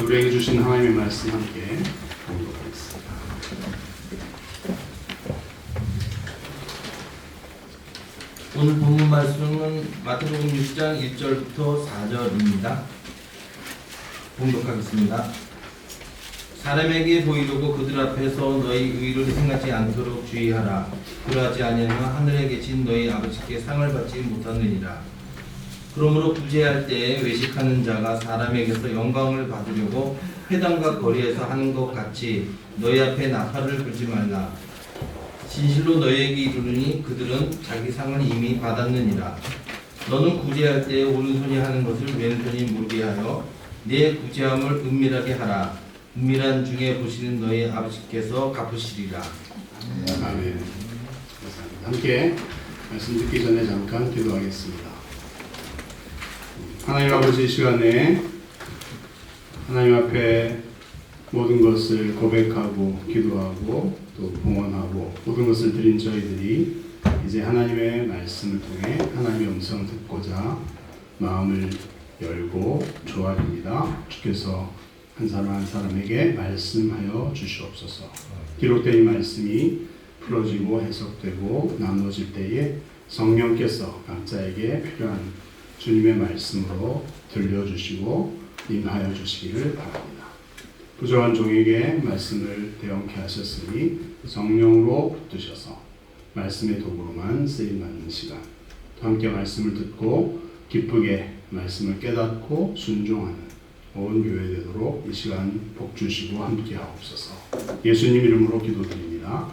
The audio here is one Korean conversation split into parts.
우리에게 주신 하나님의 말씀 함께 보도록 하겠습니다. 오늘 본문 말씀은 마태복음 6장 1절부터 4절입니다. 봉독하겠습니다. 사람에게 보이려고 그들 앞에서 너희 의를 행하지 않도록 주의하라. 그러하지 아니하면 하늘에 계신 너희 아버지께 상을 받지 못하느니라. 그러므로 구제할 때에 외식하는 자가 사람에게서 영광을 받으려고 회당과 거리에서 하는 것 같이 너희 앞에 나팔을 불지 말라. 진실로 너희에게 이르노니 그들은 자기 상을 이미 받았느니라. 너는 구제할 때에 오른손이 하는 것을 왼손이 모르게 하여 내 구제함을 은밀하게 하라. 은밀한 중에 보시는 너희 아버지께서 갚으시리라. 아멘. 감사합니다. 함께 말씀 듣기 전에 잠깐 기도하겠습니다. 하나님 아버지, 이 시간에 하나님 앞에 모든 것을 고백하고 기도하고 또 봉헌하고 모든 것을 드린 저희들이 이제 하나님의 말씀을 통해 하나님의 음성을 듣고자 마음을 열고 조아립니다. 주께서 한 사람 한 사람에게 말씀하여 주시옵소서. 기록된 이 말씀이 풀어지고 해석되고 나눠질 때에 성령께서 각자에게 필요한 주님의 말씀으로 들려주시고 임하여 주시기를 바랍니다. 부족한 종에게 말씀을 대언케 하셨으니 성령으로 붙드셔서 말씀의 도구로만 쓰임받는 시간, 또 함께 말씀을 듣고 기쁘게 말씀을 깨닫고 순종하는 온 교회 되도록 이 시간 복 주시고 함께 하옵소서. 예수님 이름으로 기도드립니다.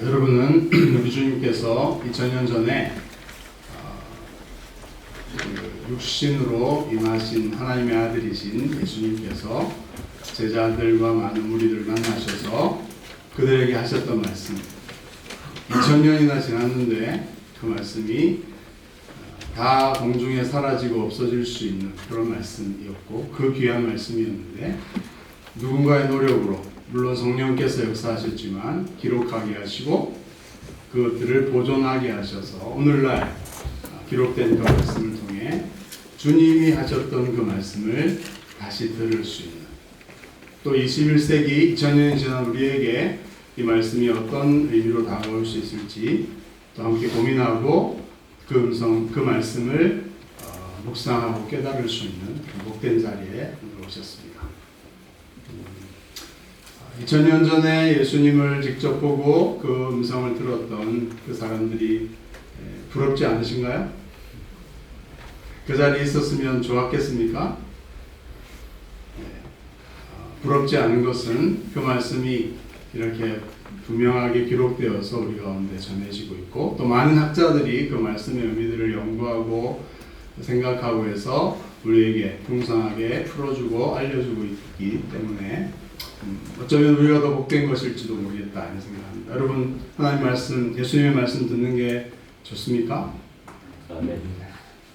여러분은 우리 주님께서 2000년 전에 육신으로 임하신 하나님의 아들이신 예수님께서 제자들과 많은 무리들 만나셔서 그들에게 하셨던 말씀, 2000년이나 지났는데 그 말씀이 다 공중에 사라지고 없어질 수 있는 그런 말씀이었고, 그 귀한 말씀이었는데 누군가의 노력으로, 물론 성령께서 역사하셨지만 기록하게 하시고 그것들을 보존하게 하셔서 오늘날 기록된 그 말씀을 통해 주님이 하셨던 그 말씀을 다시 들을 수 있는, 또 21세기 2000년이 지난 우리에게 이 말씀이 어떤 의미로 다가올 수 있을지 또 함께 고민하고 그 음성, 그 말씀을 묵상하고 깨달을 수 있는 복된 자리에 오셨습니다. 2000년 전에 예수님을 직접 보고 그 음성을 들었던 그 사람들이 부럽지 않으신가요? 그 자리에 있었으면 좋았겠습니까? 부럽지 않은 것은 그 말씀이 이렇게 분명하게 기록되어서 우리 가운데 전해지고 있고, 또 많은 학자들이 그 말씀의 의미들을 연구하고 생각하고 해서 우리에게 풍성하게 풀어주고 알려주고 있기 때문에 어쩌면 우리가 더 복된 것일지도 모르겠다 이런 생각합니다. 여러분, 하나님 말씀, 예수님의 말씀 듣는 게 좋습니까?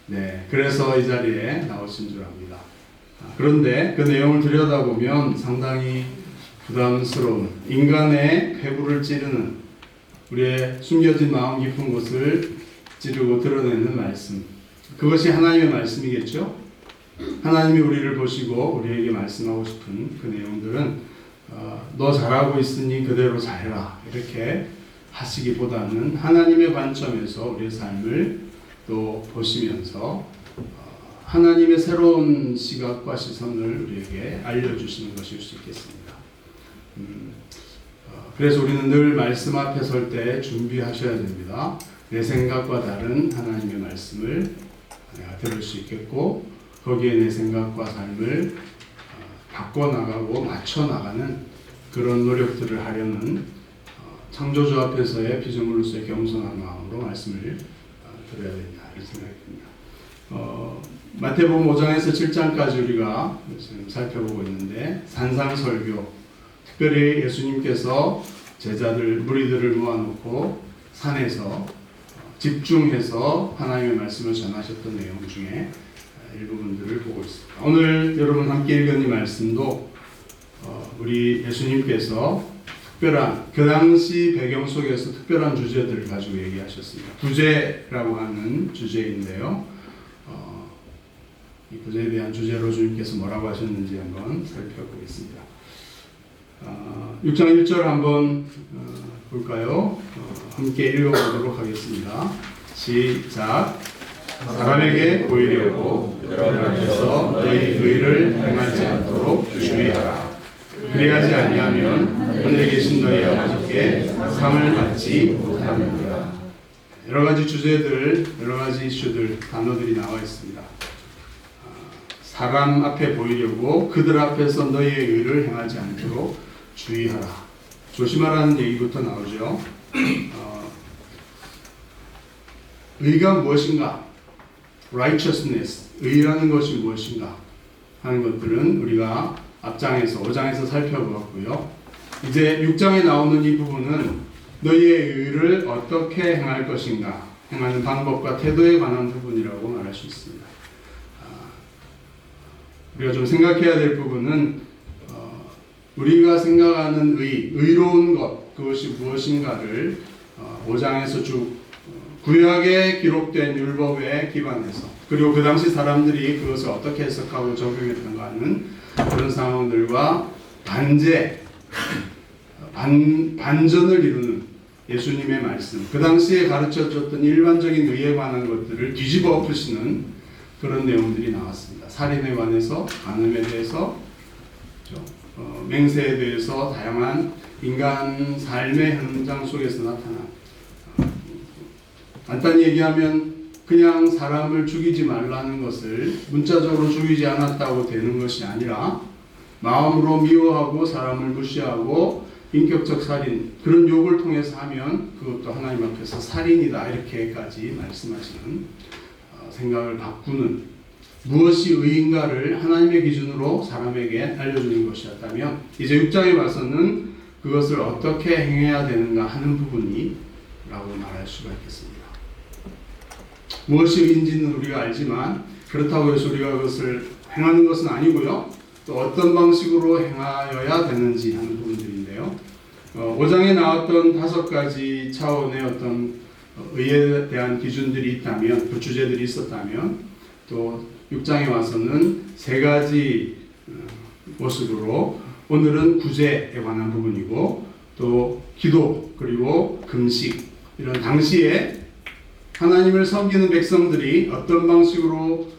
네, 그래서 이 자리에 나오신 줄 압니다. 그런데 그 내용을 들여다보면 상당히 부담스러운, 인간의 폐부를 찌르는, 우리의 숨겨진 마음 깊은 곳을 찌르고 드러내는 말씀, 그것이 하나님의 말씀이겠죠? 하나님이 우리를 보시고 우리에게 말씀하고 싶은 그 내용들은 너 잘하고 있으니 그대로 잘해라 이렇게 하시기보다는 하나님의 관점에서 우리의 삶을 또 보시면서 하나님의 새로운 시각과 시선을 우리에게 알려주시는 것일 수 있겠습니다. 그래서 우리는 늘 말씀 앞에 설 때 준비하셔야 됩니다. 내 생각과 다른 하나님의 말씀을 내가 들을 수 있겠고, 거기에 내 생각과 삶을 바꿔나가고 맞춰나가는 그런 노력들을 하려는 창조주 앞에서의 피조물로서의 겸손한 마음으로 말씀을 들어야 된다 이런 생각이 듭니다. 마태복음 5장에서 7장까지 우리가 지금 살펴보고 있는데, 산상설교, 특별히 예수님께서 제자들, 무리들을 모아놓고 산에서 집중해서 하나님의 말씀을 전하셨던 내용 중에 일부분들을 보고 있습니다. 오늘 여러분 함께 읽은 이 말씀도 우리 예수님께서 특별한, 그 당시 배경 속에서 특별한 주제들을 가지고 얘기하셨습니다. 구제라고 하는 주제인데요. 이 구제에 대한 주제로 주님께서 뭐라고 하셨는지 한번 살펴보겠습니다. 6장 1절 한번 볼까요? 함께 읽어보도록 하겠습니다. 시작. 사람에게 보이려고 그들 앞에서 너희 의를 행하지 않도록 주의하라. 그리하지 아니하면 하늘에 계신 너희 아버지께 상을 받지 못하느니라. 여러 가지 주제들, 여러 가지 이슈들, 단어들이 나와 있습니다. 사람 앞에 보이려고 그들 앞에서 너희의 의를 행하지 않도록 주의하라. 조심하라는 얘기부터 나오죠. 의가 무엇인가? righteousness, 의라는 것이 무엇인가 하는 것들은 우리가 앞장에서 5장에서 살펴보았고요. 이제 6장에 나오는 이 부분은 너희의 의를 어떻게 행할 것인가, 행하는 방법과 태도에 관한 부분이라고 말할 수 있습니다. 우리가 좀 생각해야 될 부분은 우리가 생각하는 의로운 것, 그것이 무엇인가를 5장에서 쭉 구약에 기록된 율법에 기반해서, 그리고 그 당시 사람들이 그것을 어떻게 해석하고 적용했던가 하는 그런 상황들과 반전을 이루는 예수님의 말씀, 그 당시에 가르쳐줬던 일반적인 의에 관한 것들을 뒤집어 엎으시는 그런 내용들이 나왔습니다. 살인에 관해서, 간음에 대해서, 맹세에 대해서, 다양한 인간 삶의 현장 속에서 나타난, 간단히 얘기하면 그냥 사람을 죽이지 말라는 것을 문자적으로 죽이지 않았다고 되는 것이 아니라 마음으로 미워하고 사람을 무시하고 인격적 살인, 그런 욕을 통해서 하면 그것도 하나님 앞에서 살인이다, 이렇게까지 말씀하시는 생각을 바꾸는, 무엇이 의인가를 하나님의 기준으로 사람에게 알려주는 것이었다면, 이제 6장에 와서는 그것을 어떻게 행해야 되는가 하는 부분이라고 말할 수가 있겠습니다. 무엇이 의인지는 우리가 알지만 그렇다고 해서 우리가 그것을 행하는 것은 아니고요. 또 어떤 방식으로 행하여야 되는지 하는 부분들인데요. 5장에 나왔던 5가지 차원의 어떤 의에 대한 기준들이 있다면, 그 주제들이 있었다면, 또 6장에 와서는 3가지 모습으로 오늘은 구제에 관한 부분이고, 또 기도, 그리고 금식, 이런 당시에 하나님을 섬기는 백성들이 어떤 방식으로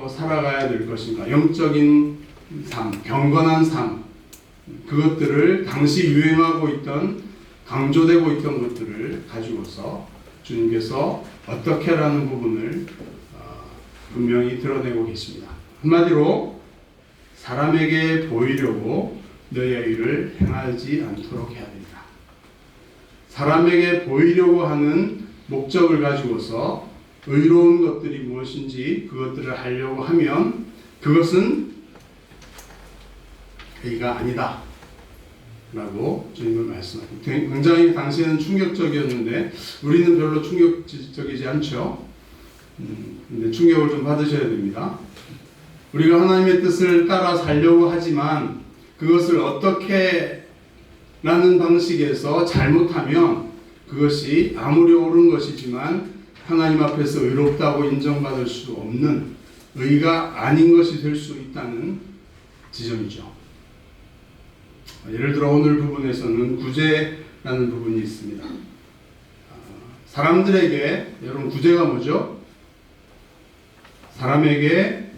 살아가야 될 것인가, 영적인 삶, 경건한 삶, 그것들을 당시 유행하고 있던, 강조되고 있던 것들을 가지고서 주님께서 어떻게라는 부분을 분명히 드러내고 계십니다. 한마디로 사람에게 보이려고 너희의 일을 행하지 않도록 해야 된다. 사람에게 보이려고 하는 목적을 가지고서 의로운 것들이 무엇인지 그것들을 하려고 하면 그것은 의가 아니다 라고 주님은 말씀합니다. 굉장히 당시에는 충격적이었는데 우리는 별로 충격적이지 않죠. 근데 충격을 좀 받으셔야 됩니다. 우리가 하나님의 뜻을 따라 살려고 하지만 그것을 어떻게 라는 방식에서 잘못하면 그것이 아무리 옳은 것이지만 하나님 앞에서 의롭다고 인정받을 수 없는, 의가 아닌 것이 될 수 있다는 지점이죠. 예를 들어 오늘 부분에서는 구제라는 부분이 있습니다. 사람들에게, 여러분 구제가 뭐죠? 사람에게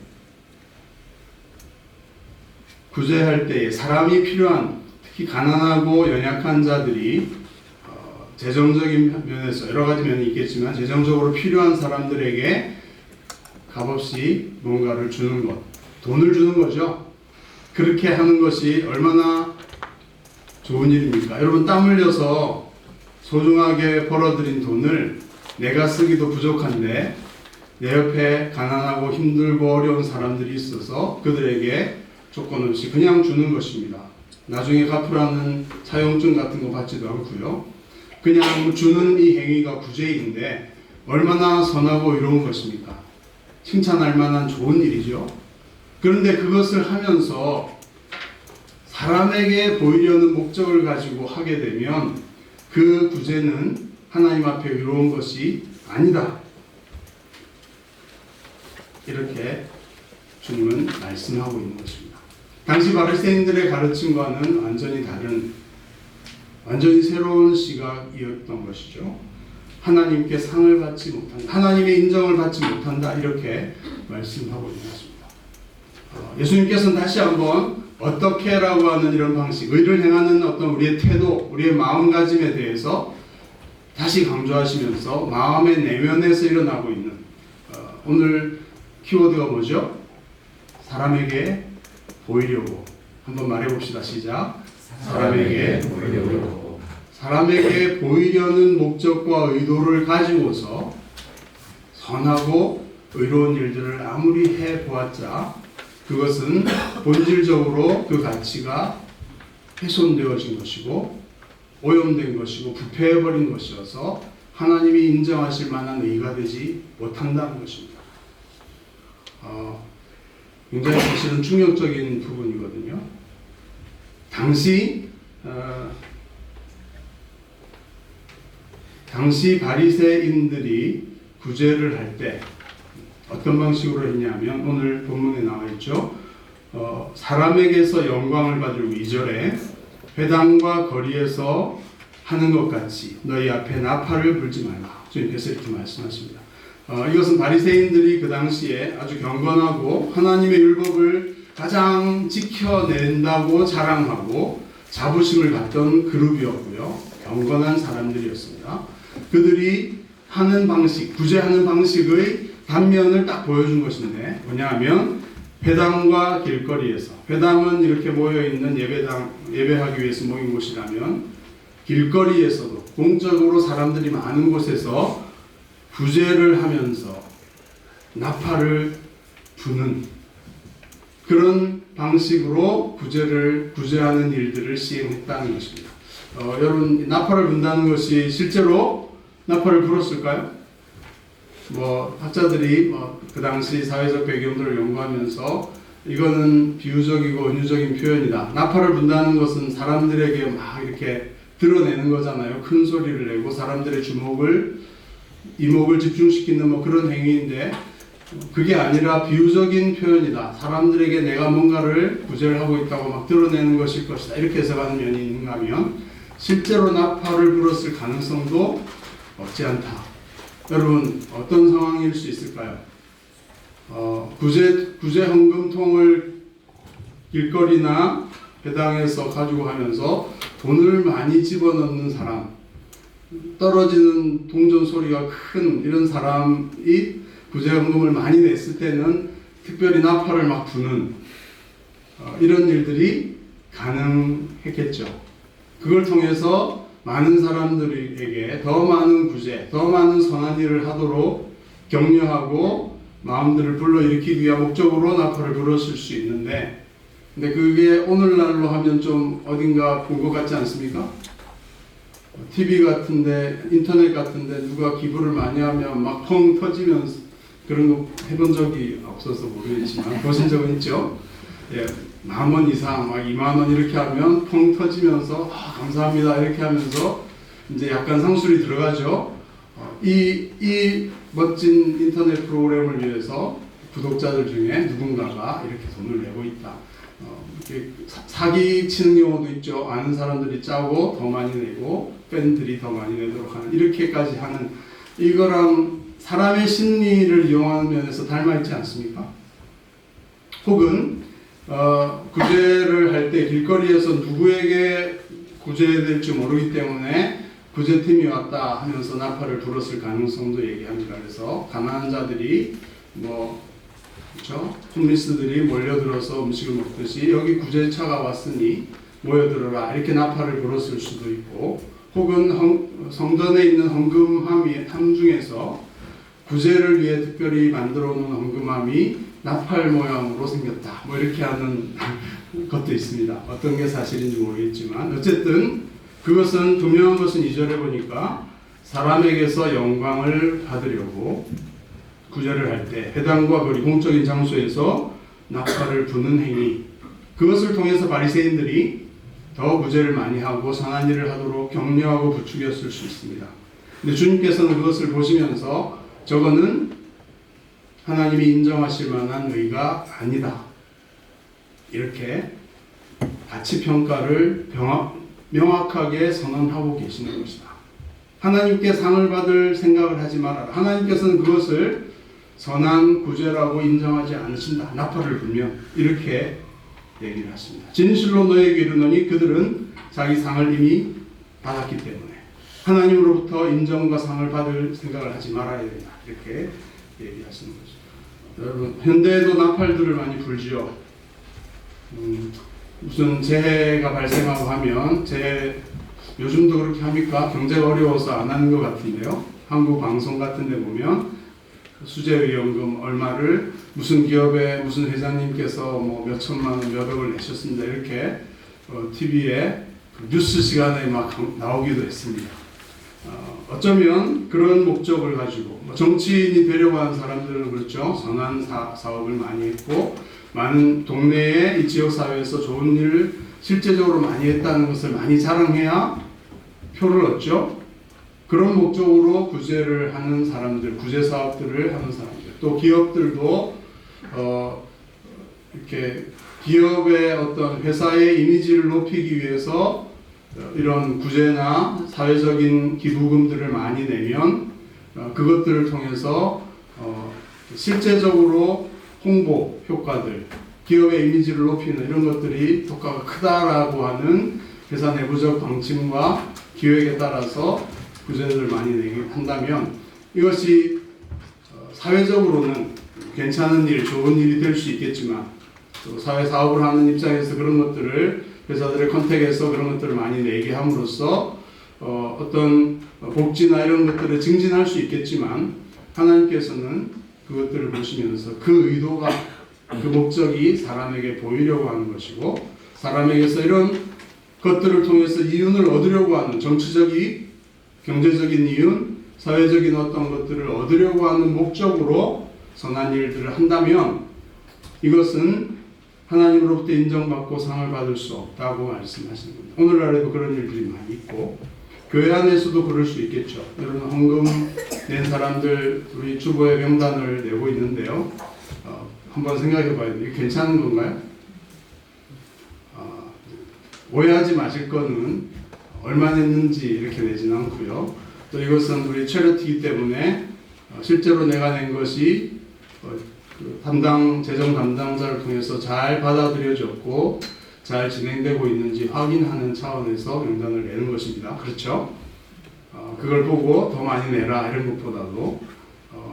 구제할 때에 사람이 필요한, 특히 가난하고 연약한 자들이 재정적인 면에서 여러 가지 면이 있겠지만 재정적으로 필요한 사람들에게 값없이 뭔가를 주는 것, 돈을 주는 거죠. 그렇게 하는 것이 얼마나 좋은 일입니까? 여러분 땀 흘려서 소중하게 벌어들인 돈을 내가 쓰기도 부족한데 내 옆에 가난하고 힘들고 어려운 사람들이 있어서 그들에게 조건 없이 그냥 주는 것입니다. 나중에 갚으라는 차용증 같은 거 받지도 않고요. 그냥 주는 이 행위가 구제인데 얼마나 선하고 이로운 것입니까? 칭찬할 만한 좋은 일이죠. 그런데 그것을 하면서 사람에게 보이려는 목적을 가지고 하게 되면 그 구제는 하나님 앞에 의로운 것이 아니다. 이렇게 주님은 말씀하고 있는 것입니다. 당시 바리새인들의 가르침과는 완전히 다른, 완전히 새로운 시각이었던 것이죠. 하나님께 상을 받지 못한다, 하나님의 인정을 받지 못한다, 이렇게 말씀하고 있는 것입니다. 예수님께서는 다시 한번 어떻게라고 하는 이런 방식, 의를 행하는 어떤 우리의 태도, 우리의 마음가짐에 대해서 다시 강조하시면서 마음의 내면에서 일어나고 있는 오늘 키워드가 뭐죠? 사람에게 보이려고. 한번 말해봅시다. 시작. 사람에게 보이려고. 사람에게 보이려는 목적과 의도를 가지고서 선하고 의로운 일들을 아무리 해보았자 그것은 본질적으로 그 가치가 훼손되어진 것이고 오염된 것이고 부패해버린 것이어서 하나님이 인정하실 만한 의가 되지 못한다는 것입니다. 굉장히 사실은 충격적인 부분이거든요. 당시 바리새인들이 구제를 할 때 어떤 방식으로 했냐면 오늘 본문에 나와 있죠. 사람에게서 영광을 받으려고 2절에 회당과 거리에서 하는 것 같이 너희 앞에 나팔을 불지 말라. 주님께서 이렇게 말씀하십니다. 이것은 바리새인들이 그 당시에 아주 경건하고 하나님의 율법을 가장 지켜낸다고 자랑하고 자부심을 갖던 그룹이었고요. 경건한 사람들이었습니다. 그들이 하는 방식, 구제하는 방식의 단면을 딱 보여준 것인데 뭐냐면 회당과 길거리에서, 회당은 이렇게 모여있는 예배하기 위해서 모인 곳이라면 길거리에서도 공적으로 사람들이 많은 곳에서 구제를 하면서 나팔을 부는 그런 방식으로 구제하는 일들을 시행했다는 것입니다. 여러분, 나팔을 분다는 것이 실제로 나팔을 불었을까요? 학자들이 그 당시 사회적 배경들을 연구하면서 이거는 비유적이고 은유적인 표현이다. 나팔을 분다는 것은 사람들에게 막 이렇게 드러내는 거잖아요. 큰 소리를 내고 사람들의 이목을 집중시키는 그런 행위인데 그게 아니라 비유적인 표현이다. 사람들에게 내가 뭔가를 구제를 하고 있다고 막 드러내는 것일 것이다. 이렇게 해석하는 면이 있는가 하면 실제로 나팔을 불었을 가능성도 없지 않다. 여러분, 어떤 상황일 수 있을까요? 구제 헌금통을 길거리나 회당에서 가지고 가면서 돈을 많이 집어넣는 사람, 떨어지는 동전 소리가 큰 이런 사람이 구제 헌금을 많이 냈을 때는 특별히 나팔을 막 부는 이런 일들이 가능했겠죠. 그걸 통해서 많은 사람들에게 더 많은 구제, 더 많은 선한 일을 하도록 격려하고 마음들을 불러일으키기 위한 목적으로 나팔을 불었을 수 있는데, 근데 그게 오늘날로 하면 좀 어딘가 본 것 같지 않습니까? TV 같은데, 인터넷 같은데 누가 기부를 많이 하면 막 펑 터지면서, 그런 거 해본 적이 없어서 모르겠지만 보신 적은 있죠? 예, 10,000원 이상, 막 20,000원 이렇게 하면 펑 터지면서 감사합니다 이렇게 하면서 이제 약간 상술이 들어가죠. 이 멋진 인터넷 프로그램을 위해서 구독자들 중에 누군가가 이렇게 돈을 내고 있다. 이렇게 사기 치는 경우도 있죠. 아는 사람들이 짜고 더 많이 내고 팬들이 더 많이 내도록 하는, 이렇게까지 하는, 이거랑 사람의 심리를 이용하는 면에서 닮아있지 않습니까? 혹은 구제를 할 때 길거리에서 누구에게 구제될지 모르기 때문에 구제팀이 왔다 하면서 나팔을 불었을 가능성도 얘기합니다. 그래서 가난한 자들이 그렇죠? 홈리스들이 몰려들어서 음식을 먹듯이 여기 구제차가 왔으니 모여들어라 이렇게 나팔을 불었을 수도 있고, 혹은 성전에 있는 헌금함 중에서 구제를 위해 특별히 만들어 놓은 헌금함이 나팔 모양으로 생겼다. 이렇게 하는 것도 있습니다. 어떤 게 사실인지 모르겠지만 어쨌든 그것은 분명한 것은 2절에 보니까 사람에게서 영광을 받으려고 구제를 할 때 회당과 거리 공적인 장소에서 나팔을 부는 행위, 그것을 통해서 바리새인들이 더 구제를 많이 하고 선한 일을 하도록 격려하고 부추겼을 수 있습니다. 근데 주님께서는 그것을 보시면서 저거는 하나님이 인정하실 만한 의가 아니다. 이렇게 가치평가를 명확하게 선언하고 계시는 것이다. 하나님께 상을 받을 생각을 하지 말아라. 하나님께서는 그것을 선한 구제라고 인정하지 않으신다. 나팔을 불면 이렇게 얘기를 하십니다. 진실로 너에게 이르노니 그들은 자기 상을 이미 받았기 때문에 하나님으로부터 인정과 상을 받을 생각을 하지 말아야 된다. 이렇게 얘기하시는 거죠. 여러분, 현대에도 나팔들을 많이 불지요. 무슨 재해가 발생하고 하면 요즘도 그렇게 합니까? 경제가 어려워서 안 하는 것 같은데요. 한국 방송 같은 데 보면 수재위험금 얼마를 무슨 기업의 무슨 회장님께서 뭐 몇 천만 원, 몇억을 내셨습니다. 이렇게 TV에 뉴스 시간에 막 나오기도 했습니다. 어쩌면 그런 목적을 가지고 정치인이 되려고 하는 사람들은 그렇죠. 선한 사업을 많이 했고 많은 동네에 이 지역사회에서 좋은 일을 실제적으로 많이 했다는 것을 많이 자랑해야 표를 얻죠. 그런 목적으로 구제를 하는 사람들, 구제 사업들을 하는 사람들, 또 기업들도 이렇게 기업의 어떤 회사의 이미지를 높이기 위해서 이런 구제나 사회적인 기부금들을 많이 내면 그것들을 통해서 실제적으로 홍보 효과들, 기업의 이미지를 높이는 이런 것들이 효과가 크다라고 하는 회사 내부적 방침과 기획에 따라서 구제를 많이 내게 한다면 이것이 사회적으로는 괜찮은 일, 좋은 일이 될 수 있겠지만 또 사회 사업을 하는 입장에서 그런 것들을 회사들의 컨택에서 그런 것들을 많이 내게 함으로써 어떤 복지나 이런 것들을 증진할 수 있겠지만 하나님께서는 그것들을 보시면서 그 의도가 그 목적이 사람에게 보이려고 하는 것이고 사람에게서 이런 것들을 통해서 이윤을 얻으려고 하는 정치적인 경제적인 이윤, 사회적인 어떤 것들을 얻으려고 하는 목적으로 선한 일들을 한다면 이것은 하나님으로부터 인정받고 상을 받을 수 없다고 말씀하시는 겁니다. 오늘날에도 그런 일들이 많이 있고 교회 안에서도 그럴 수 있겠죠. 여러분 헌금 낸 사람들 우리 주보에 명단을 내고 있는데요. 한번 생각해 봐야 돼요. 이게 괜찮은 건가요? 오해하지 마실 거는 얼마 냈는지 이렇게 내지는 않고요. 또 이것은 우리 체리티이기 때문에 실제로 내가 낸 것이 재정 담당자를 통해서 잘 받아들여졌고 잘 진행되고 있는지 확인하는 차원에서 명단을 내는 것입니다. 그렇죠? 그걸 보고 더 많이 내라 이런 것보다도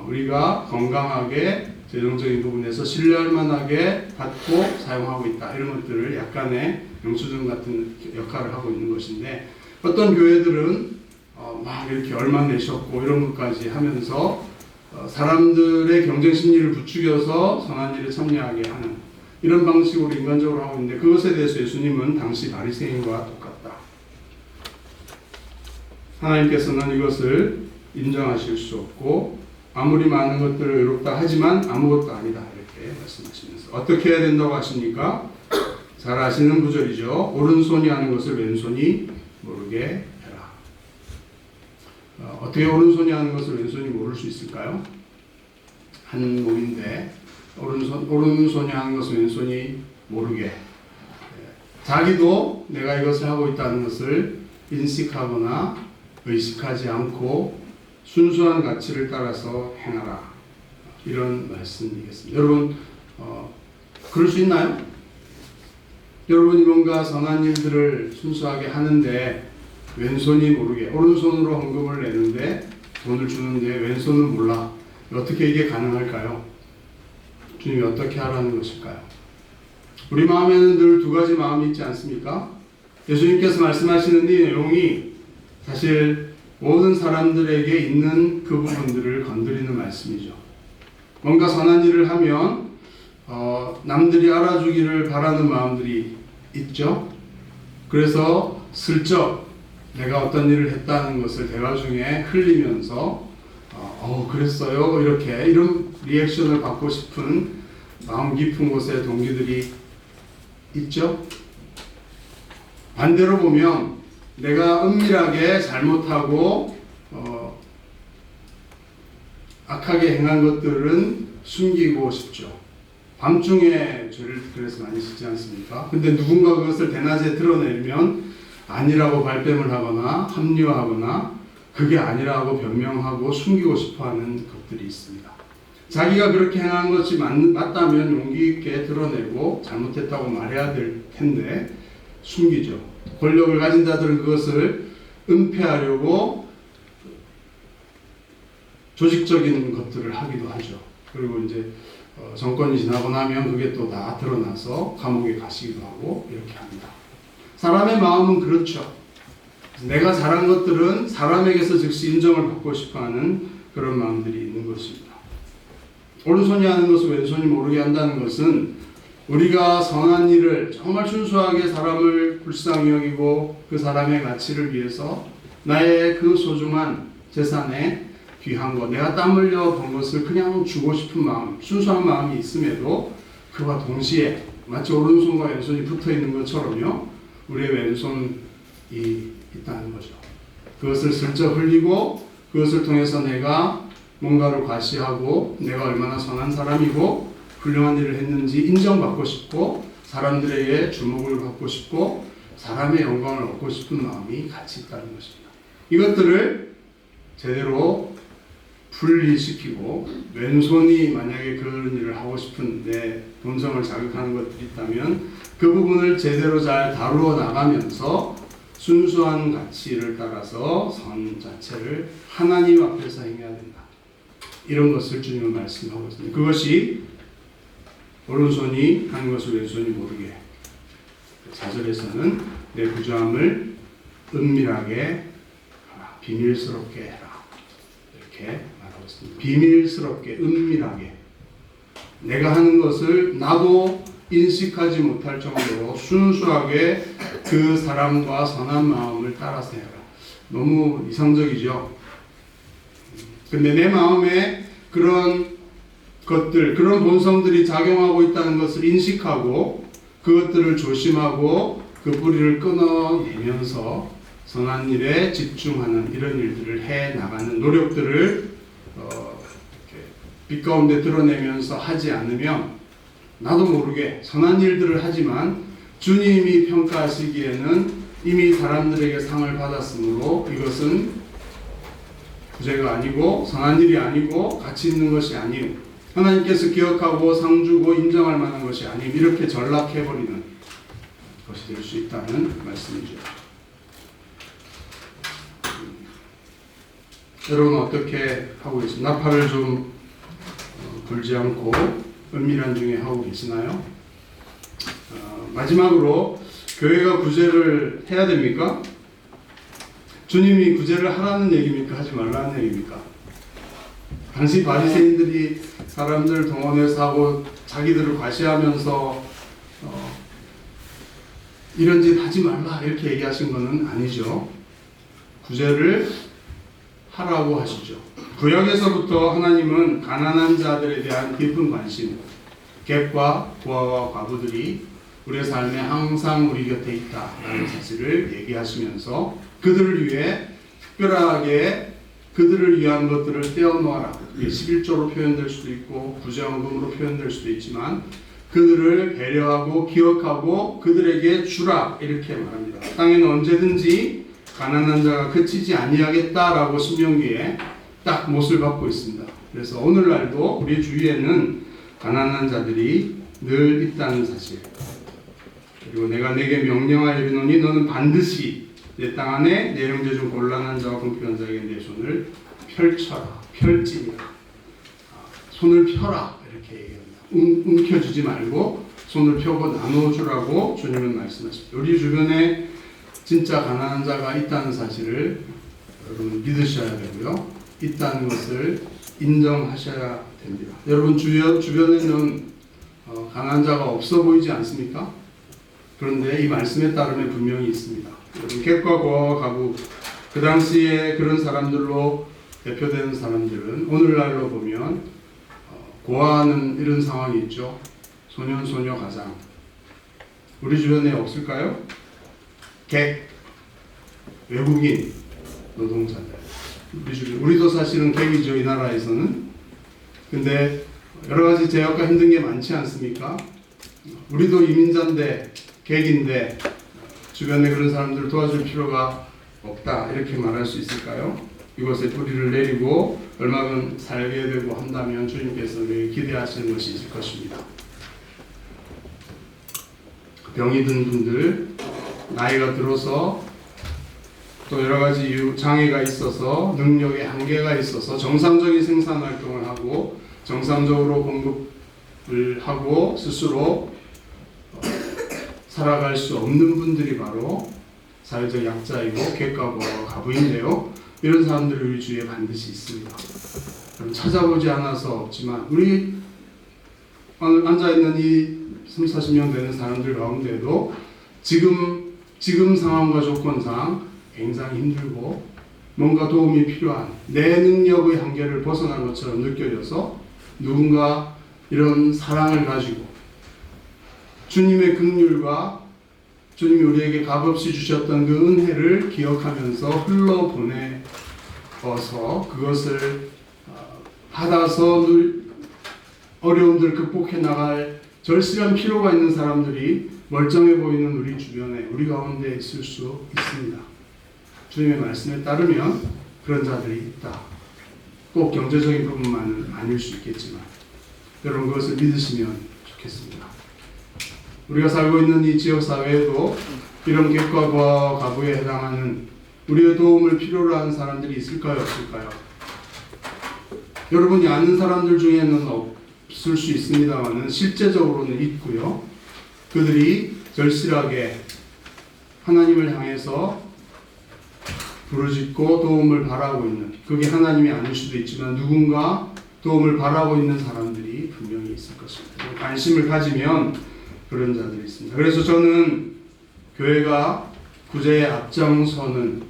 우리가 건강하게 재정적인 부분에서 신뢰할 만하게 받고 사용하고 있다 이런 것들을 약간의 영수증 같은 역할을 하고 있는 것인데 어떤 교회들은 막 이렇게 얼마 내셨고 이런 것까지 하면서 사람들의 경쟁 심리를 부추겨서 선한 일에 참여하게 하는 이런 방식으로 인간적으로 하고 있는데 그것에 대해서 예수님은 당시 바리새인과 똑같다. 하나님께서는 이것을 인정하실 수 없고 아무리 많은 것들을 의롭다 하지만 아무것도 아니다 이렇게 말씀하시면서 어떻게 해야 된다고 하십니까? 잘 아시는 구절이죠. 오른손이 하는 것을 왼손이 모르게 해라. 어떻게 오른손이 하는 것을 왼손이 모를 수 있을까요? 한 몸인데 오른손이 하는 것을 왼손이 모르게 자기도 내가 이것을 하고 있다는 것을 인식하거나 의식하지 않고 순수한 가치를 따라서 행하라. 이런 말씀이겠습니다. 여러분 그럴 수 있나요? 여러분이 뭔가 선한 일들을 순수하게 하는데 왼손이 모르게 오른손으로 헌금을 내는데 돈을 주는데 왼손은 몰라. 어떻게 이게 가능할까요? 주님이 어떻게 하라는 것일까요? 우리 마음에는 늘 두 가지 마음이 있지 않습니까? 예수님께서 말씀하시는 이 내용이 사실 모든 사람들에게 있는 그 부분들을 건드리는 말씀이죠. 뭔가 선한 일을 하면 남들이 알아주기를 바라는 마음들이 있죠. 그래서 슬쩍 내가 어떤 일을 했다는 것을 대화 중에 흘리면서 그랬어요 이런 리액션을 받고 싶은 마음 깊은 곳에 동기들이 있죠. 반대로 보면 내가 은밀하게 잘못하고 악하게 행한 것들은 숨기고 싶죠. 밤중에 죄를 그래서 많이 짓지 않습니까? 근데 누군가 그것을 대낮에 드러내면 아니라고 발뺌을 하거나 합리화하거나 그게 아니라고 변명하고 숨기고 싶어하는 것들이 있습니다. 자기가 그렇게 행한 것이 맞다면 용기 있게 드러내고 잘못했다고 말해야 될 텐데 숨기죠. 권력을 가진 자들은 그것을 은폐하려고 조직적인 것들을 하기도 하죠. 그리고 이제 정권이 지나고 나면 그게 또 다 드러나서 감옥에 가시기도 하고 이렇게 합니다. 사람의 마음은 그렇죠. 내가 잘한 것들은 사람에게서 즉시 인정을 받고 싶어하는 그런 마음들이 있는 것입니다. 오른손이 하는 것을 왼손이 모르게 한다는 것은 우리가 선한 일을 정말 순수하게 사람을 불쌍히 여기고 그 사람의 가치를 위해서 나의 그 소중한 재산에 귀한 것, 내가 땀 흘려 번 것을 그냥 주고 싶은 마음, 순수한 마음이 있음에도 그와 동시에 마치 오른손과 왼손이 붙어 있는 것처럼요, 우리의 왼손이 있다는 거죠. 그것을 슬쩍 흘리고 그것을 통해서 내가 뭔가를 과시하고 내가 얼마나 선한 사람이고 훌륭한 일을 했는지 인정받고 싶고 사람들에게 주목을 받고 싶고 사람의 영광을 얻고 싶은 마음이 같이 있다는 것입니다. 이것들을 제대로 분리시키고 왼손이 만약에 그런 일을 하고 싶은데 본성을 자극하는 것들이 있다면 그 부분을 제대로 잘 다루어 나가면서 순수한 가치를 따라서 선 자체를 하나님 앞에서 행해야 된다. 이런 것을 주님은 말씀하고 있습니다. 그것이 오른손이 하는 것을 왼손이 모르게 4절에서는 내 부조함을 은밀하게 하라. 비밀스럽게 해라. 이렇게 말하고 있습니다. 비밀스럽게 은밀하게 내가 하는 것을 나도 인식하지 못할 정도로 순수하게 그 사람과 선한 마음을 따라서 해라. 너무 이상적이죠. 근데 내 마음에 그런 것들, 그런 본성들이 작용하고 있다는 것을 인식하고 그것들을 조심하고 그 뿌리를 끊어내면서 선한 일에 집중하는 이런 일들을 해 나가는 노력들을 빛 가운데 드러내면서 하지 않으면 나도 모르게 선한 일들을 하지만 주님이 평가하시기에는 이미 사람들에게 상을 받았으므로 이것은 부재가 아니고 선한 일이 아니고 가치 있는 것이 아님 하나님께서 기억하고 상 주고 인정할 만한 것이 아님 이렇게 전락해버리는 것이 될 수 있다는 말씀이죠. 여러분 어떻게 하고 계십니까? 나팔을 좀 불지 않고 은밀한 중에 하고 계시나요? 마지막으로 교회가 구제를 해야 됩니까? 주님이 구제를 하라는 얘기입니까? 하지 말라는 얘기입니까? 당시 바리새인들이 사람들 동원해서 하고 자기들을 과시하면서 이런 짓 하지 말라 이렇게 얘기하신 것은 아니죠. 구제를 하라고 하시죠. 구약에서부터 하나님은 가난한 자들에 대한 깊은 관심, 객과 고아와 과부들이 우리의 삶에 항상 우리 곁에 있다라는 사실을 얘기하시면서 그들을 위해 특별하게 그들을 위한 것들을 떼어놓아라. 이게 11조로 표현될 수도 있고 구제헌금으로 표현될 수도 있지만 그들을 배려하고 기억하고 그들에게 주라 이렇게 말합니다. 땅에는 언제든지 가난한 자가 그치지 아니하겠다라고 신명기에 딱 못을 받고 있습니다. 그래서 오늘날도 우리 주위에는 가난한 자들이 늘 있다는 사실. 그리고 내가 내게 명령하여 이르노니 너는 반드시 내 땅 안에 내 형제 중 곤란한 자와 궁핍한 자에게 내 손을 펼쳐라. 펼지니라. 손을 펴라. 이렇게 얘기합니다. 움켜주지 말고 손을 펴고 나눠주라고 주님은 말씀하십니다. 우리 주변에 진짜 가난한 자가 있다는 사실을 여러분 믿으셔야 되고요. 있다는 것을 인정하셔야 됩니다. 여러분 주변에는 가난한 자가 없어 보이지 않습니까? 그런데 이 말씀에 따르면 분명히 있습니다. 여러분 객과 고아와 가부 그 당시에 그런 사람들로 대표되는 사람들은 오늘날로 보면 고아는 이런 상황이 있죠. 소년 소녀 가장 우리 주변에 없을까요? 객 외국인 노동자들 우리도 사실은 객이죠 이 나라에서는. 근데 여러 가지 제약과 힘든 게 많지 않습니까? 우리도 이민자인데 객인데 주변에 그런 사람들을 도와줄 필요가 없다 이렇게 말할 수 있을까요? 이곳에 뿌리를 내리고 얼마간 살게 되고 한다면 주님께서 우리에게 기대하시는 것이 있을 것입니다. 병이 든 분들, 나이가 들어서 또 여러 가지 이유, 장애가 있어서 능력에 한계가 있어서 정상적인 생산 활동을 하고 정상적으로 공급을 하고 스스로 살아갈 수 없는 분들이 바로 사회적 약자이고 객가고 가부인데요. 이런 사람들이 우리 주위에 반드시 있습니다. 찾아보지 않아서 없지만 우리 앉아있는 이 30-40명 되는 사람들 가운데도 지금 상황과 조건상 굉장히 힘들고 뭔가 도움이 필요한 내 능력의 한계를 벗어난 것처럼 느껴져서 누군가 이런 사랑을 가지고 주님의 긍휼과 주님이 우리에게 값없이 주셨던 그 은혜를 기억하면서 흘러보내어서 그것을 받아서 어려움들 극복해 나갈 절실한 필요가 있는 사람들이 멀쩡해 보이는 우리 주변에 우리 가운데 있을 수 있습니다. 주님의 말씀에 따르면 그런 자들이 있다. 꼭 경제적인 부분만은 아닐 수 있겠지만 여러분 그것을 믿으시면 좋겠습니다. 우리가 살고 있는 이 지역사회에도 이런 객과 가부에 해당하는 우리의 도움을 필요로 하는 사람들이 있을까요? 없을까요? 여러분이 아는 사람들 중에는 없을 수 있습니다만 실제적으로는 있고요. 그들이 절실하게 하나님을 향해서 부르짖고 도움을 바라고 있는, 그게 하나님이 아닐 수도 있지만 누군가 도움을 바라고 있는 사람들이 분명히 있을 것입니다. 관심을 가지면 그런 자들이 있습니다. 그래서 저는 교회가 구제에 앞장서는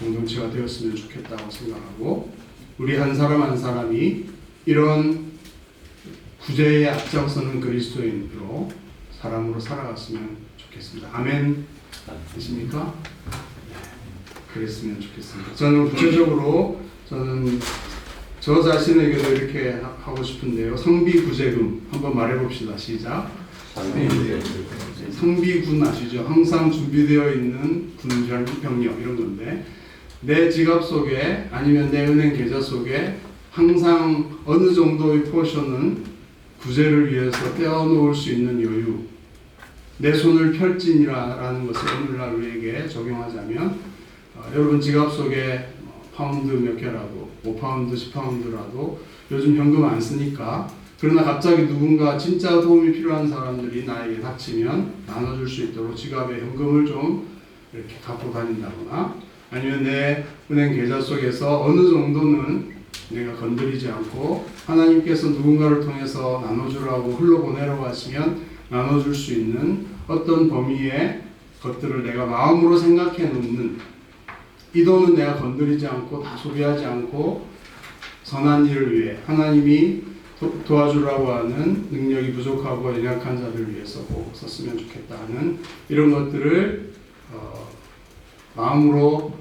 공동체가 되었으면 좋겠다고 생각하고 우리 한 사람 한 사람이 이런 구제에 앞장서는 그리스도인으로 사람으로 살아갔으면 좋겠습니다. 아멘 되십니까? 그랬으면 좋겠습니다. 저는 구체적으로 저 자신에게도 이렇게 하고 싶은데요. 성비구제금 한번 말해봅시다. 시작. 성비군 아시죠? 항상 준비되어 있는 군병력 이런 건데 내 지갑 속에 아니면 내 은행 계좌 속에 항상 어느 정도의 포션은 구제를 위해서 떼어놓을 수 있는 여유, 내 손을 펼진이라는 것을 오늘날 우리에게 적용하자면 여러분 지갑 속에 파운드 몇 개라도 5파운드 10파운드라도 요즘 현금 안 쓰니까 그러나 갑자기 누군가 진짜 도움이 필요한 사람들이 나에게 닥치면 나눠줄 수 있도록 지갑에 현금을 좀 이렇게 갖고 다닌다거나 아니면 내 은행 계좌 속에서 어느 정도는 내가 건드리지 않고 하나님께서 누군가를 통해서 나눠주라고 흘러보내라고 하시면 나눠줄 수 있는 어떤 범위의 것들을 내가 마음으로 생각해 놓는 이 돈은 내가 건드리지 않고 다 소비하지 않고 선한 일을 위해 하나님이 도와주라고 하는 능력이 부족하고 연약한 자들을 위해서 꼭 썼으면 좋겠다 하는 이런 것들을 마음으로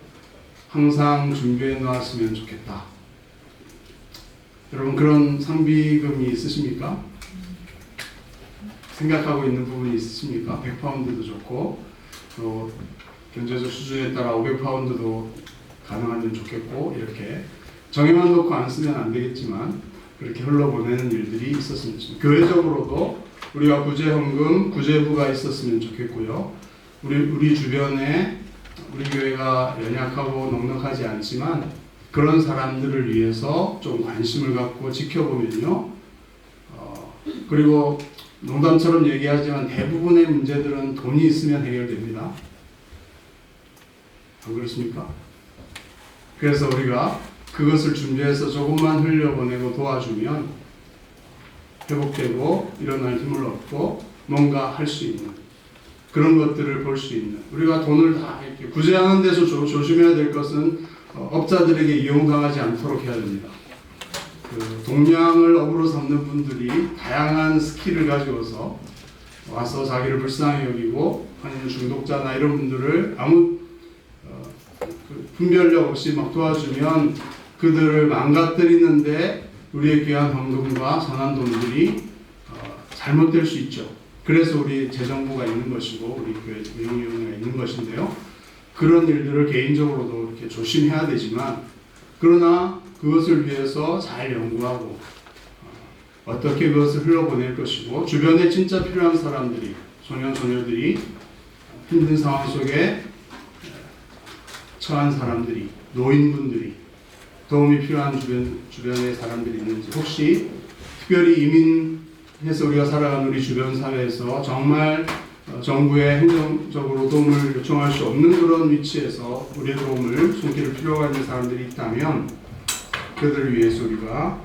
항상 준비해 놓았으면 좋겠다. 여러분 그런 상비금이 있으십니까? 생각하고 있는 부분이 있으십니까? 100파운드도 좋고 또 경제적 수준에 따라 500파운드도 가능하면 좋겠고 이렇게 정해만 놓고 안 쓰면 안 되겠지만 그렇게 흘러보내는 일들이 있었으면 좋겠습니다. 교회적으로도 우리가 구제헌금, 구제부가 있었으면 좋겠고요. 우리 주변에 우리 교회가 연약하고 넉넉하지 않지만 그런 사람들을 위해서 좀 관심을 갖고 지켜보면요. 그리고 농담처럼 얘기하지만 대부분의 문제들은 돈이 있으면 해결됩니다. 안 그렇습니까? 그래서 우리가 그것을 준비해서 조금만 흘려보내고 도와주면 회복되고 일어날 힘을 얻고 뭔가 할 수 있는 그런 것들을 볼 수 있는 우리가 돈을 다 이렇게 구제하는 데서 조심해야 될 것은 업자들에게 이용당하지 않도록 해야 됩니다. 그 동량을 업으로 삼는 분들이 다양한 스킬을 가지고서 와서 자기를 불쌍히 여기고 아니면 중독자나 이런 분들을 아무 분별력 없이 막 도와주면 그들을 망가뜨리는데 우리의 귀한 헌금과 선한 돈들이 잘못될 수 있죠. 그래서 우리 재정부가 있는 것이고 우리 교회 운영위원회가 있는 것인데요. 그런 일들을 개인적으로도 이렇게 조심해야 되지만 그러나 그것을 위해서 잘 연구하고 어떻게 그것을 흘러보낼 것이고 주변에 진짜 필요한 사람들이 소년소녀들이 힘든 상황 속에 처한 사람들이 노인분들이 도움이 필요한 주변에 사람들이 있는지 혹시 특별히 이민해서 우리가 살아가는 우리 주변 사회에서 정말 정부의 행정적으로 도움을 요청할 수 없는 그런 위치에서 우리의 도움을 손길을 필요가 있는 사람들이 있다면 그들을 위해서 우리가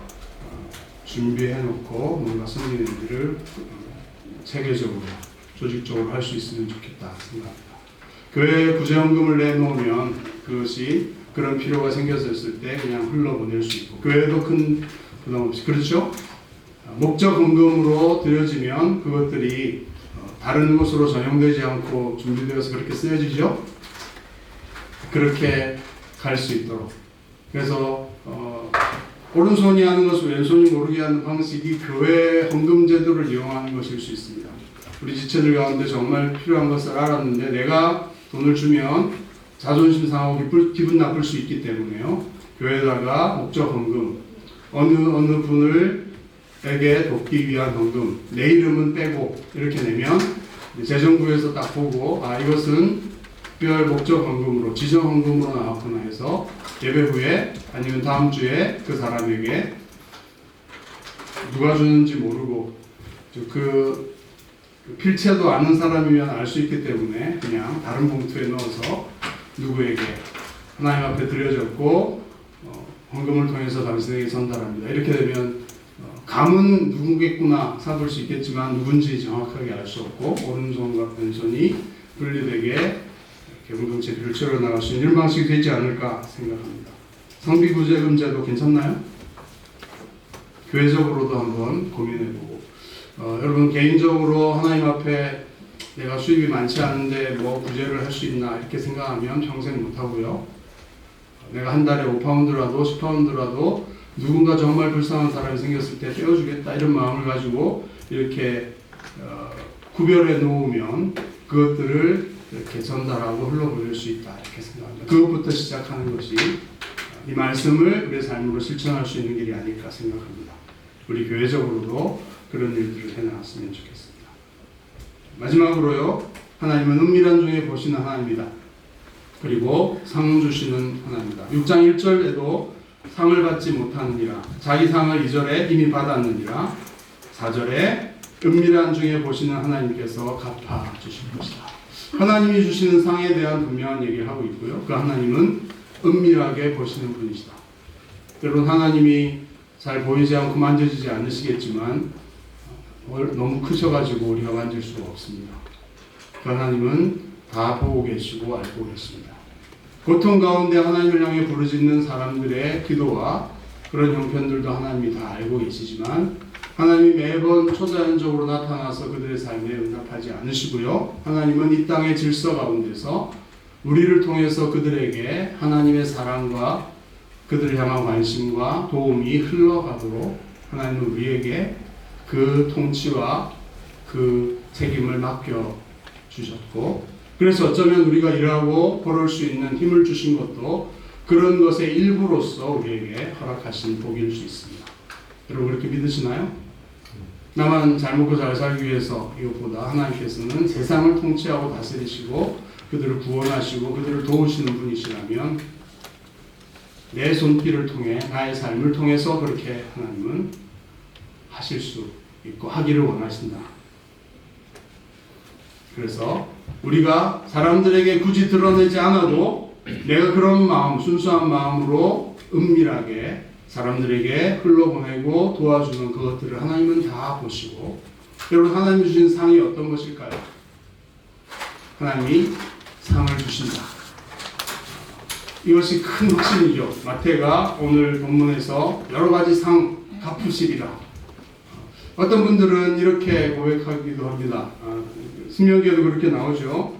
준비해놓고 뭔가 섬기는 일들을 체계적으로 조직적으로 할 수 있으면 좋겠다 생각합니다. 교회에 구제헌금을 내놓으면 그것이 그런 필요가 생겼을 때 그냥 흘러보낼 수 있고 교회도 큰 부담 없이 그렇죠? 목적 헌금으로 드려지면 그것들이 다른 곳으로 전용되지 않고 준비되어서 그렇게 쓰여지죠? 그렇게 갈 수 있도록 그래서 오른손이 하는 것을 왼손이 모르게 하는 방식이 교회 헌금 제도를 이용하는 것일 수 있습니다. 우리 지체들 가운데 정말 필요한 것을 알았는데 내가 돈을 주면 자존심 상하고 기분 나쁠 수 있기 때문에요. 교회에다가 목적 헌금 어느 분을에게 돕기 위한 헌금 내 이름은 빼고 이렇게 내면 재정부에서 딱 보고 이것은 특별 목적 헌금으로 지정 헌금으로 나왔구나 해서 예배 후에 아니면 다음 주에 그 사람에게 누가 주는지 모르고 그 필체도 아는 사람이면 알 수 있기 때문에 그냥 다른 봉투에 넣어서 누구에게 하나님 앞에 드려졌고 헌금을 통해서 당신에게 전달합니다. 이렇게 되면 감은 누구겠구나 삼을 수 있겠지만 누군지 정확하게 알 수 없고 오른손과 왼손이 분리되게 헌금제비를 치러 나갈 수 있는 이런 방식이 되지 않을까 생각합니다. 성비구제금제도 괜찮나요? 교회적으로도 한번 고민해보고 여러분 개인적으로 하나님 앞에 내가 수입이 많지 않은데 뭐 구제를 할 수 있나 이렇게 생각하면 평생 못하고요. 내가 한 달에 5파운드라도 10파운드라도 누군가 정말 불쌍한 사람이 생겼을 때 떼어주겠다 이런 마음을 가지고 이렇게 구별해 놓으면 그것들을 이렇게 전달하고 흘러보낼 수 있다 이렇게 생각합니다. 그것부터 시작하는 것이 이 말씀을 우리의 삶으로 실천할 수 있는 길이 아닐까 생각합니다. 우리 교회적으로도 그런 일들을 해나갔으면 좋겠습니다. 마지막으로요. 하나님은 은밀한 중에 보시는 하나님이다. 그리고 상 주시는 하나님이다. 6장 1절에도 상을 받지 못하느니라 자기 상을 2절에 이미 받았느니라 4절에 은밀한 중에 보시는 하나님께서 갚아주실 것이다. 하나님이 주시는 상에 대한 분명한 얘기를 하고 있고요. 그 하나님은 은밀하게 보시는 분이시다. 여러분 하나님이 잘 보이지 않고 만져지지 않으시겠지만 너무 크셔가지고 우리가 만질 수가 없습니다. 그 하나님은 다 보고 계시고 알고 계십니다. 고통 가운데 하나님을 향해 부르짖는 사람들의 기도와 그런 형편들도 하나님이 다 알고 계시지만 하나님이 매번 초자연적으로 나타나서 그들의 삶에 응답하지 않으시고요. 하나님은 이 땅의 질서 가운데서 우리를 통해서 그들에게 하나님의 사랑과 그들을 향한 관심과 도움이 흘러가도록 하나님은 우리에게 그 통치와 그 책임을 맡겨주셨고 그래서 어쩌면 우리가 일하고 벌을 수 있는 힘을 주신 것도 그런 것의 일부로서 우리에게 허락하신 복일 수 있습니다. 여러분 그렇게 믿으시나요? 나만 잘 먹고 잘 살기 위해서 이것보다 하나님께서는 세상을 통치하고 다스리시고 그들을 구원하시고 그들을 도우시는 분이시라면 내 손길을 통해 나의 삶을 통해서 그렇게 하나님은 하실 수 있고 하기를 원하신다. 그래서 우리가 사람들에게 굳이 드러내지 않아도 내가 그런 마음, 순수한 마음으로 은밀하게 사람들에게 흘러보내고 도와주는 그것들을 하나님은 다 보시고 여러분 하나님이 주신 상이 어떤 것일까요? 하나님이 상을 주신다. 이것이 큰 확신이죠. 마태가 오늘 본문에서 여러 가지 상 갚으시리라. 어떤 분들은 이렇게 고백하기도 합니다. 신명기에도 그렇게 나오죠.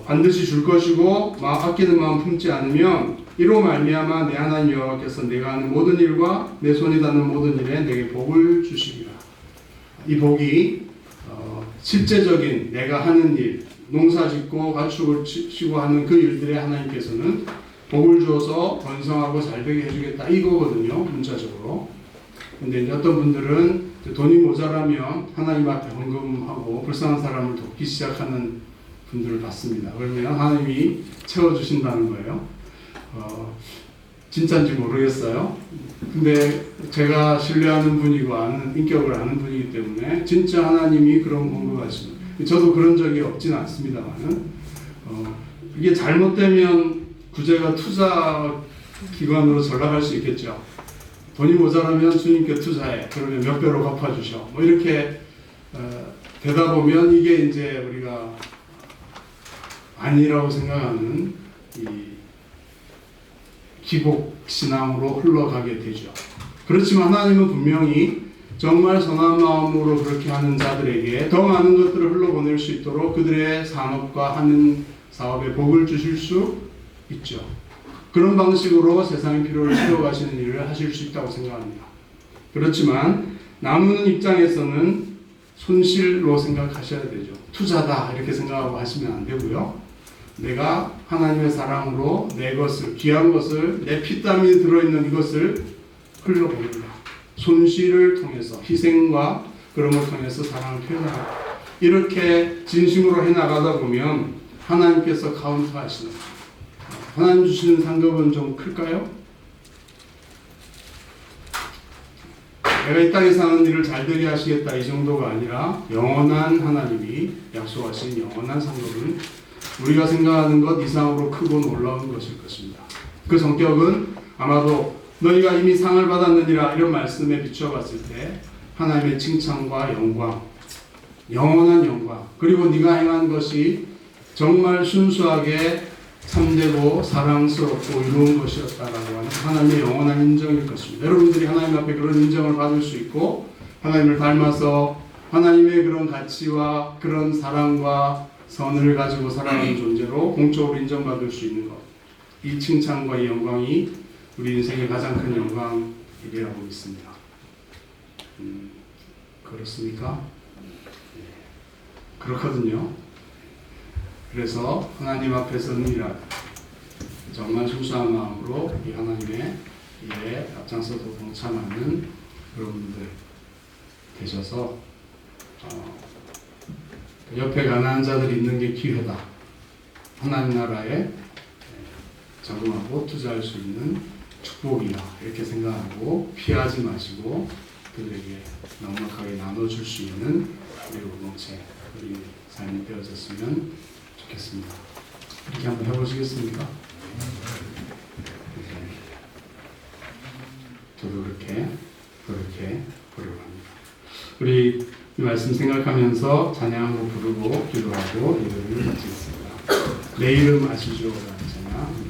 반드시 줄 것이고 아끼는 마음 품지 않으면 이로 말미암아 내 하나님 여호와께서 내가 하는 모든 일과 내 손이 닿는 모든 일에 내게 복을 주시리라. 이 복이 실제적인 내가 하는 일, 농사짓고 가축을 치고 하는 그 일들에 하나님께서는 복을 주어서 번성하고 잘되게 해주겠다 이거거든요, 문자적으로. 근데 이제 어떤 분들은 돈이 모자라면 하나님 앞에 헌금하고 불쌍한 사람을 돕기 시작하는 분들을 봤습니다. 그러면 하나님이 채워주신다는 거예요. 진짜인지 모르겠어요. 근데 제가 신뢰하는 분이고 인격을 아는 분이기 때문에 진짜 하나님이 그런 건것 같습니다. 저도 그런 적이 없진 않습니다만은 이게 잘못되면 구제가 투자 기관으로 전락할 수 있겠죠. 돈이 모자라면 주님께 투자해. 그러면 몇 배로 갚아주셔. 뭐 이렇게 되다 보면 이게 이제 우리가 아니라고 생각하는 이 기복 신앙으로 흘러가게 되죠. 그렇지만 하나님은 분명히 정말 선한 마음으로 그렇게 하는 자들에게 더 많은 것들을 흘러보낼 수 있도록 그들의 산업과 하는 사업에 복을 주실 수 있죠. 그런 방식으로 세상의 필요를 채워가시는 일을 하실 수 있다고 생각합니다. 그렇지만 나누는 입장에서는 손실로 생각하셔야 되죠. 투자다 이렇게 생각하고 하시면 안 되고요. 내가 하나님의 사랑으로 내 것을, 귀한 것을, 내 피땀이 들어있는 이것을 흘려보낸다. 손실을 통해서, 희생과 그런 걸 통해서 사랑을 표현하라. 이렇게 진심으로 해나가다 보면 하나님께서 카운트 하시는, 하나님 주시는 상급은 좀 클까요? 내가 이 땅에 사는 일을 잘되게 하시겠다 이 정도가 아니라 영원한 하나님이 약속하신 영원한 상급은 우리가 생각하는 것 이상으로 크고 놀라운 것일 것입니다. 그 성격은 아마도 너희가 이미 상을 받았느니라 이런 말씀에 비춰봤을 때 하나님의 칭찬과 영광, 영원한 영광, 그리고 네가 행한 것이 정말 순수하게 참되고 사랑스럽고 이로운 것이었다라고 하는 하나님의 영원한 인정일 것입니다. 여러분들이 하나님 앞에 그런 인정을 받을 수 있고 하나님을 닮아서 하나님의 그런 가치와 그런 사랑과 선을 가지고 살아가는 존재로 공적으로 인정받을 수 있는 것, 이 칭찬과 이 영광이 우리 인생의 가장 큰 영광이라고 믿습니다. 그렇습니까? 그렇거든요. 그래서 하나님 앞에서는 정말 순수한 마음으로 이 하나님의 일에 앞장서서 동참하는 그런 분들 되셔서 옆에 가난한 자들이 있는 게 기회다. 하나님 나라에 적응하고 투자할 수 있는 축복이다. 이렇게 생각하고 피하지 마시고 그들에게 넉넉하게 나눠줄 수 있는 우리 공동체, 우리 삶이 되어졌으면 좋겠습니다. 이렇게 한번 해보시겠습니까? 저도 그렇게 보려고 합니다. 우리 이 말씀 생각하면서 찬양으로 부르고 기도하고 예배를 마치겠습니다. 내 이름 아시죠? 라는 찬양